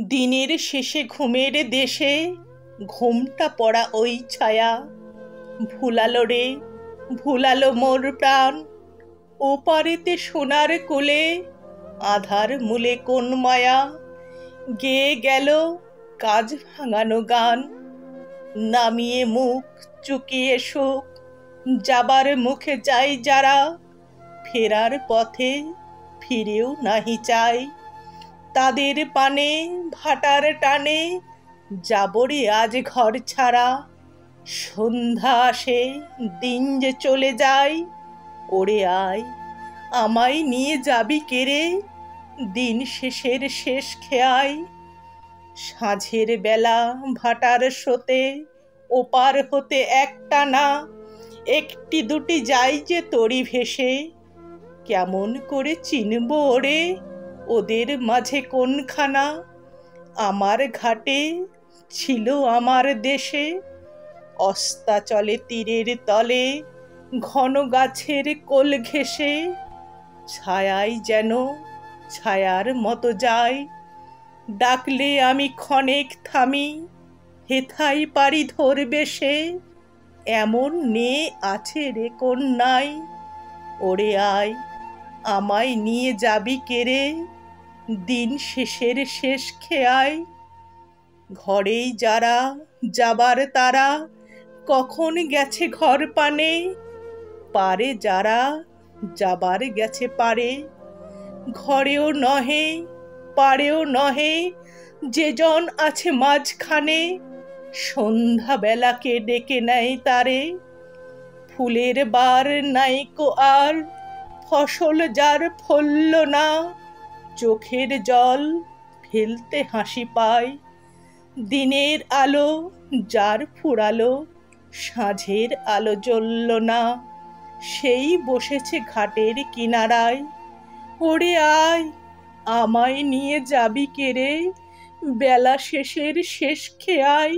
দিনের শেষে ঘুমের দেশে ঘুমটা পড়া ওই ছায়া ভুলালো রে, ভুলালো মোর প্রাণ। ওপারেতে সোনার কোলে আধার মূলে কোন মায়া গেয়ে গেল কাজ ভাঙানো গান। নামিয়ে মুখ চুকিয়ে সুখ যাবার মুখে যাই যারা, ফেরার পথে ফিরেও নাহি চাই। তাদের পানে ভাটার টানে যাবরে আজ ঘর ছাড়া। সন্ধ্যা আসে দিন যে চলে যায়, ওরে আয় আমায় নিয়ে যাবি কেড়ে দিন শেষের শেষ খেয়ায়। সাঁঝের বেলা ভাটার স্রোতে ওপার হতে একটানা একটি দুটি যাই যে তরি ভেসে। কেমন করে চিনব ওরে ওদের মাঝে কোনখানা? আমার ঘাটে ছিল আমার দেশে, অস্তাচলে তীরের তলে ঘন গাছের কোল ঘেঁষে। ছায়াই যেন ছায়ার মতো যায়, ডাকলে আমি ক্ষণেক থামি, হেথাই পারি ধরবে সে। এমন নে আছে রে কন্যাই, ওরে আয় আমায় নিয়ে যাবি কেড়ে দিন শেষের শেষ খেয়ায়। ঘরেই যারা যাবার তারা কখন গেছে ঘর পানে, পারে যারা যাবার গেছে পারে। ঘরেও নহে পারেও নহে যেজন আছে মাঝখানে, সন্ধ্যাবেলাকে ডেকে নেয় তারে। ফুলের বার নাইকো আর, ফসল যার ফলল না, চোখের জল ফেলতে হাসি পায়। দিনের আলো যার ফুরালো, সাঁঝের আলো জ্বলল না, সেই বসেছে ঘাটের কিনারায়। ওরে আয় আমায় নিয়ে যাবি কেড়ে বেলা শেষের শেষ খেয়ায়।